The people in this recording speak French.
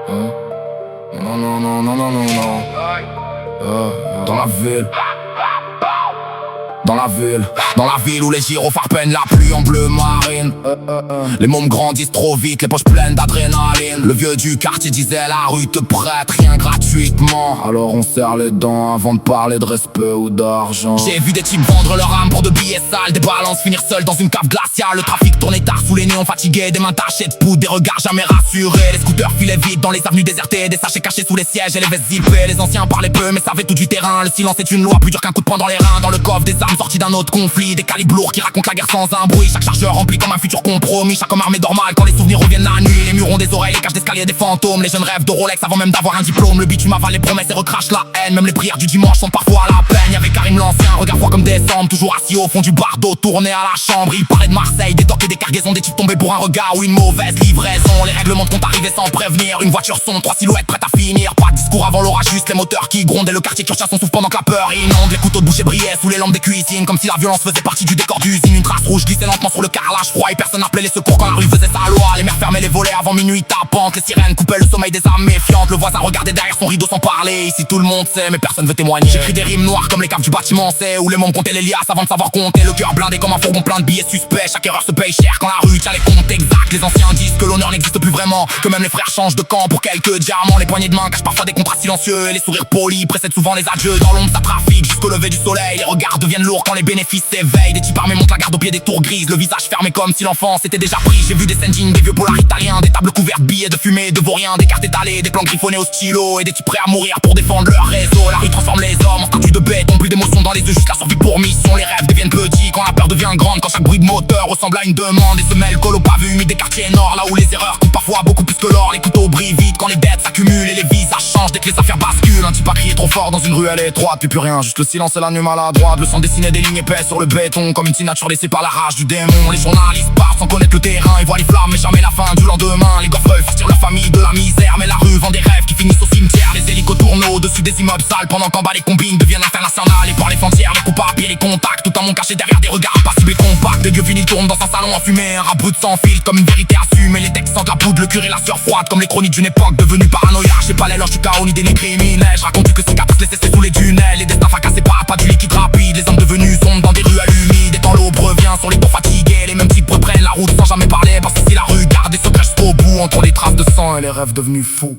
Hein? Non, non, non, non, non, non, non. Dans la ville. Dans la ville où les gyrophares peignent la pluie en bleu marine. Les mômes grandissent trop vite, les poches pleines d'adrénaline. Le vieux du quartier disait la rue te prête rien gratuitement. Alors on serre les dents avant de parler de respect ou d'argent. J'ai vu des types vendre leur âme pour de billets sales, des balances finir seuls dans une cave glaciale. Le trafic tournait tard sous les néons fatigués, des mains tachées de poudre, des regards jamais rassurés. Les scooters filaient vite dans les avenues désertées, des sachets cachés sous les sièges et les vestes zippées. Les anciens parlaient peu mais savaient tout du terrain. Le silence est une loi plus dure qu'un coup de poing dans les reins. Dans le coffre des armes sorties d'un autre conflit, des calibres lourds qui racontent la guerre sans un bruit. Chaque chargeur rempli comme un futur compromis, chaque homme armé normal quand les souvenirs reviennent la nuit. Les murs ont des oreilles, les cages d'escalier des fantômes. Les jeunes rêvent de Rolex avant même d'avoir un diplôme. Le bitume avale les promesses et recrache la haine. Même les prières du dimanche sont parfois à la peine. Y'avait Karim l'ancien, regard froid comme décembre, toujours assis au fond du bardeau, tourné à la chambre. Il parlait de Marseille, des docks et des cargaisons, des types tombés pour un regard ou une mauvaise livraison. Les règlements de compte arrivaient sans prévenir, une voiture sombre, 3 silhouettes prêtes à finir. Pas de discours avant l'orage, juste les moteurs qui grondent et le quartier qui rechasse son souffle pendant que la peur inonde. Les couteaux de boucher brillaient sous les lampes des cuisines, comme si la violence faisait partie du décor d'usine. Une trace rouge glissait lentement sur le carrelage froid et personne n'appelait les secours quand la rue faisait sa loi. Les mères fermaient les volets avant minuit tapante, les sirènes coupaient le sommeil des âmes méfiantes. Le voisin regardait derrière son rideau sans parler. Ici tout le monde sait mais personne veut témoigner. J'écris des rimes noires comme les caves du bâtiment c'est où les mômes comptaient les liasses avant de savoir compter. Le cœur blindé comme un fourgon plein de billets suspects. Chaque erreur se paye cher quand la rue tient les comptes exacts. Les anciens disent que l'honneur n'existe plus vraiment, que même les frères changent de camp pour quelques diamants. Les poignées de main cachent parfois des contrats silencieux et les sourires polis précèdent souvent les adieux. Dans l'ombre ça trafique jusqu'au lever du soleil. Les regards deviennent lourds quand les bénéfices s'éveillent. Des types armés montent la garde au pied des tours grises, le visage fermé comme si l'enfance était déjà pris. J'ai vu des sendings, des vieux polars italiens, des tables couvertes billets de fumée, de vauriens, des cartes étalées, des plans griffonnés au stylo et des types prêts à mourir pour défendre leur réseau. La rue transforme les hommes en statues de béton, plus d'émotions dans les yeux, juste la survie pour mission. Les rêves deviennent petits quand la peur devient grande, quand chaque bruit de moteur ressemble à une demande. Et se mêlent col au pavé humide des quartiers nord, là où les erreurs coûtent parfois beaucoup plus que l'or. Les couteaux brillent vite quand les dettes s'accumulent et les visages changent dès que les affaires basculent. Un type a crié trop fort dans une rue, elle est étroite, puis plus rien, juste le silence et la nuit maladroite. Le sang dessiné des lignes épaisses sur le béton, comme une signature laissée par la rage du démon. Les journalistes partent sans connaître le terrain, ils voient les flammes mais jamais la fin du lendemain. Les gosses veulent sortir leur famille de la misère, mais la rue vend des rêves qui finissent au cimetière. Les hélicos tournent au-dessus des immeubles sales pendant qu'en bas les combines deviennent internationales. Et par les frontières, les coupables et les contacts, tout un monde caché derrière des regards impassibles et compacts. Des vieux vinyles tournent dans un salon enfumé, un rap brut sans fil comme une vérité assumée. Les textes sentent la poudre, le curé la sueur froide comme les chroniques d'une époque devenue paranoïaque. J'ai pas l'éloge du chaos ni des nids criminels, je raconte que cicatrices laissées sous les tunnels. Les destins fracassés par pas du liquide rapide, les hommes devenus sombres dans des ruelles humides. Et quand l'aube revient sur les tours fatigués, les mêmes types reprennent la route sans jamais parler, parce que si la rue garde des secrets jusqu'au bout, entre les traces de sang et les rêves devenus fous.